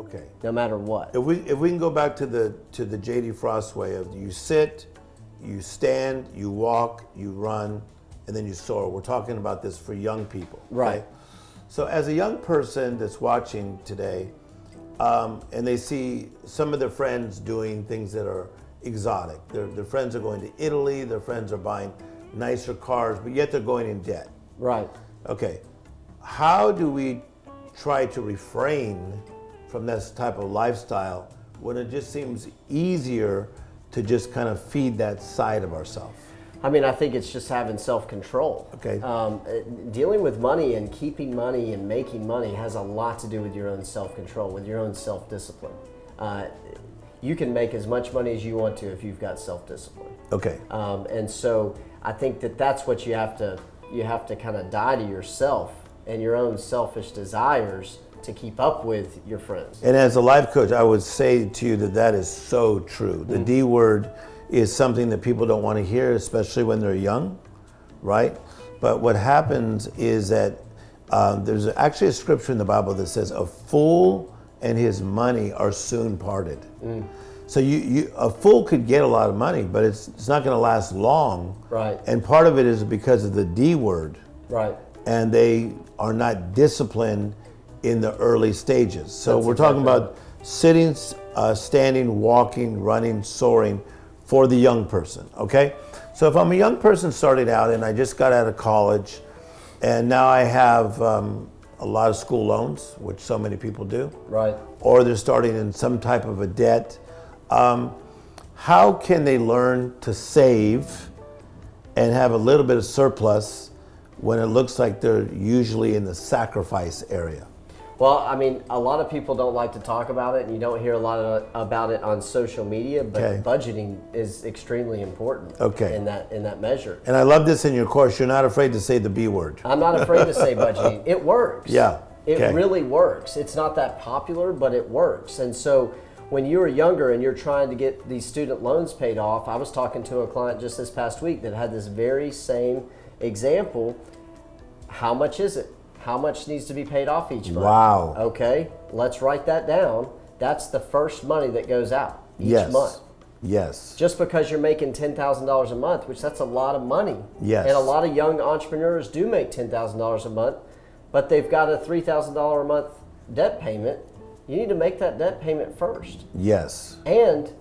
Okay. no matter what. If we can go back to the J.D. Frost way of you sit, you stand, you walk, you run, and then you soar. We're talking about this for young people. Okay? Right. So as a young person that's watching today, and they see some of their friends doing things that are exotic. Their friends are going to Italy, their friends are buying nicer cars, but yet they're going in debt. Right. Okay. How do we try to refrain from this type of lifestyle when it just seems easier to just kind of feed that side of ourselves? I mean, I think it's just having self-control. Okay. Dealing with money and keeping money and making money has a lot to do with your own self-control, with your own self-discipline. You can make as much money as you want to if you've got self-discipline. Okay. And so I think that's what you have to kind of die to yourself and your own selfish desires to keep up with your friends. And as a life coach, I would say to you that is so true. The D word is something that people don't want to hear, especially when they're young, right? But what happens is that there's actually a scripture in the Bible that says, a fool and his money are soon parted. So a fool could get a lot of money, but it's not going to last long. Right. And part of it is because of the D word. Right. And they are not disciplined in the early stages. So we're talking about sitting, standing, walking, running, soaring for the young person, okay? So if I'm a young person starting out and I just got out of college and now I have a lot of school loans, which so many people do, Right. or they're starting in some type of a debt, how can they learn to save and have a little bit of surplus when it looks like they're usually in the sacrifice area? Well, I mean, a lot of people don't like to talk about it, and you don't hear a lot about it on social media, but budgeting is extremely important in that measure. And I love this in your course. You're not afraid to say the B word. I'm not afraid to say budgeting. It works. Yeah. It really works. It's not that popular, but it works. And so when you were younger and you're trying to get these student loans paid off, I was talking to a client just this past week that had this very same example. How much is it? How much needs to be paid off each month? Wow. Okay, let's write that down. That's the first money that goes out each month. Yes. Just because you're making $10,000 a month, which that's a lot of money. Yes. And a lot of young entrepreneurs do make $10,000 a month, but they've got a $3,000 a month debt payment. You need to make that debt payment first. Yes. And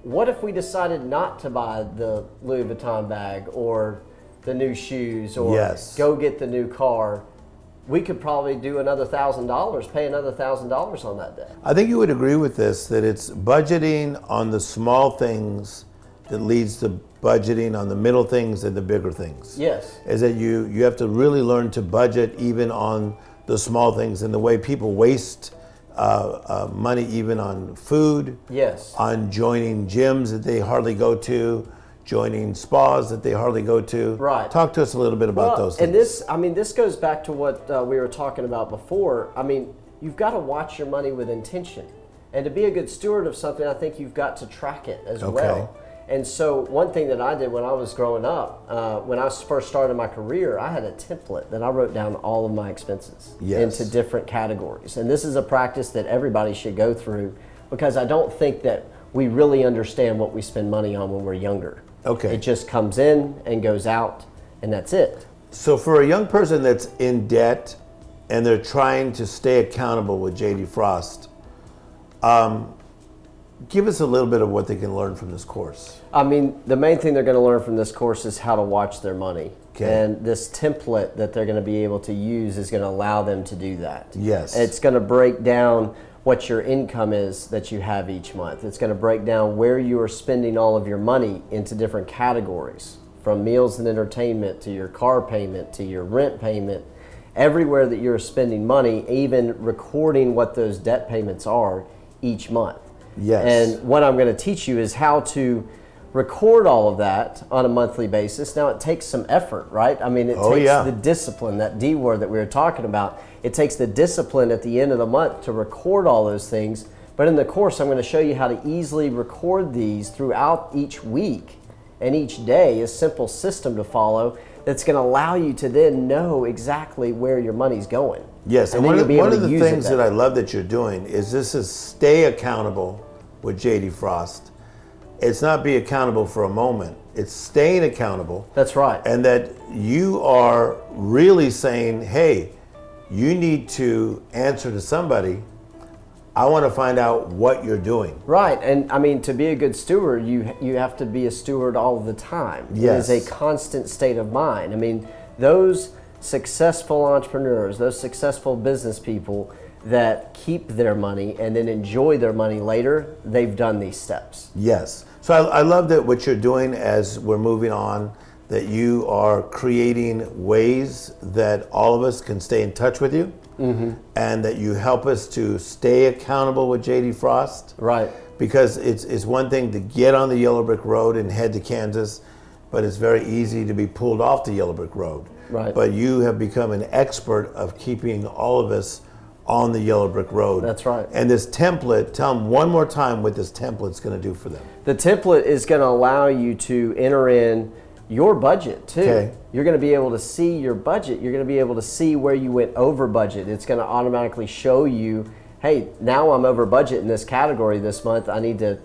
what if we decided not to buy the Louis Vuitton bag or the new shoes or go get the new car? We could probably do another $1,000, pay another $1,000 on that debt. I think you would agree with this, that it's budgeting on the small things that leads to budgeting on the middle things and the bigger things. Yes. Is that you have to really learn to budget even on the small things, and the way people waste money even on food. Yes. On joining gyms that they hardly go to, joining spas that they hardly go to. Right. Talk to us a little bit about those things. And this goes back to what we were talking about before. I mean, you've got to watch your money with intention. And to be a good steward of something, I think you've got to track it as well. And so one thing that I did when I was growing up, when I first started my career, I had a template that I wrote down all of my expenses into different categories. And this is a practice that everybody should go through, because I don't think that we really understand what we spend money on when we're younger. Okay. It just comes in and goes out, and that's it. So for a young person that's in debt and they're trying to stay accountable with J.D. Frost, give us a little bit of what they can learn from this course. I mean, the main thing they're going to learn from this course is how to watch their money. Okay. And this template that they're going to be able to use is going to allow them to do that. Yes. It's going to break down what your income is that you have each month. It's going to break down where you are spending all of your money into different categories, from meals and entertainment to your car payment to your rent payment. Everywhere that you're spending money, even recording what those debt payments are each month. Yes. And what I'm going to teach you is how to record all of that on a monthly basis. Now, it takes some effort, right? I mean, it takes the discipline, that D word that we were talking about. It takes the discipline at the end of the month to record all those things. But in the course, I'm going to show you how to easily record these throughout each week and each day, a simple system to follow that's going to allow you to then know exactly where your money's going. Yes, and then one you'll be able of to the use it things that better. I love that you're doing is this is stay accountable with J.D. Frost. It's not be accountable for a moment. It's staying accountable. That's right. And that you are really saying, hey, you need to answer to somebody. I want to find out what you're doing. Right, and I mean, to be a good steward, you have to be a steward all the time. Yes. It is a constant state of mind. I mean, those successful entrepreneurs, those successful business people that keep their money and then enjoy their money later, they've done these steps. Yes. So I love that what you're doing as we're moving on, that you are creating ways that all of us can stay in touch with you, and that you help us to stay accountable with J.D. Frost. Right. Because it's one thing to get on the yellow brick road and head to Kansas, but it's very easy to be pulled off the yellow brick road. Right. But you have become an expert of keeping all of us on the yellow brick road. That's right. And this template, tell them one more time what this template's going to do for them. The template is going to allow you to enter in your budget too. Okay. You're going to be able to see your budget. You're going to be able to see where you went over budget. It's going to automatically show you, hey, now I'm over budget in this category this month. I need to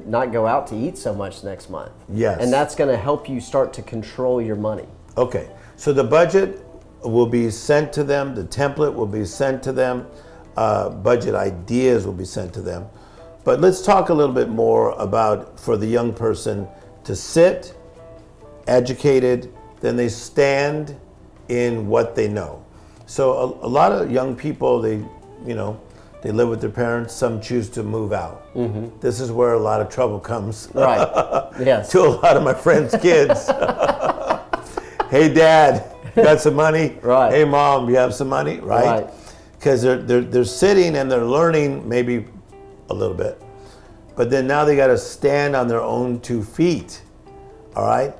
not go out to eat so much next month. Yes. And that's going to help you start to control your money. Okay. So the budget will be sent to them. The template will be sent to them. Budget ideas will be sent to them. But let's talk a little bit more about, for the young person to sit educated, then they stand in what they know. So a lot of young people, they live with their parents. Some choose to move out. This is where a lot of trouble comes. Right. Yes. To a lot of my friends' kids. Hey, Dad, you got some money? Right. Hey, Mom, you have some money? Right. Because they're sitting and they're learning maybe a little bit, but then now they got to stand on their own 2 feet. All right.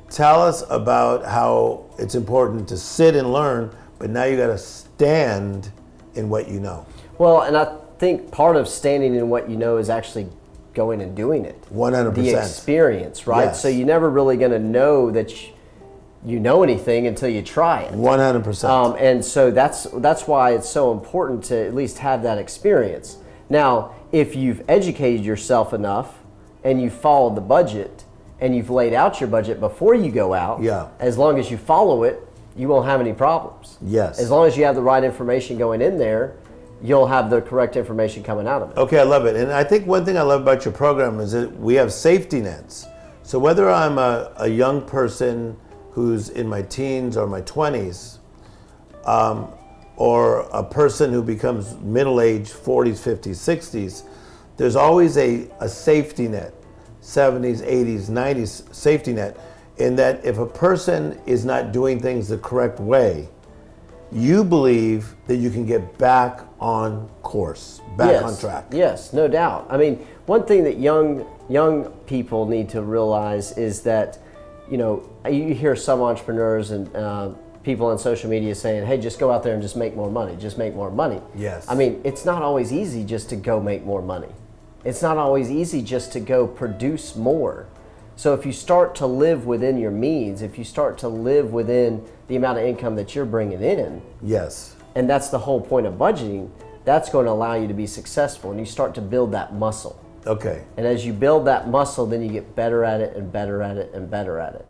Tell us about how it's important to sit and learn, but now you got to stand in what you know. Well, and I think part of standing in what you know is actually going and doing it. 100%. The experience, right? Yes. So you're never really going to know that you know anything until you try it. 100%. And so that's why it's so important to at least have that experience. Now, if you've educated yourself enough and you followed the budget and you've laid out your budget before you go out, Yeah. as long as you follow it, you won't have any problems. Yes. As long as you have the right information going in there, you'll have the correct information coming out of it. Okay, I love it. And I think one thing I love about your program is that we have safety nets. So whether I'm a young person who's in my teens or my 20s, or a person who becomes middle-aged, 40s, 50s, 60s, there's always a safety net, 70s, 80s, 90s safety net, in that if a person is not doing things the correct way, you believe that you can get back on course, back on track. Yes, no doubt. I mean, one thing that young people need to realize is that, you hear some entrepreneurs and people on social media saying, hey, just go out there and just make more money, just make more money. Yes. I mean, it's not always easy just to go make more money. It's not always easy just to go produce more. So if you start to live within your means, if you start to live within the amount of income that you're bringing in, Yes. and that's the whole point of budgeting, that's going to allow you to be successful, and you start to build that muscle. Okay. And as you build that muscle, then you get better at it and better at it and better at it.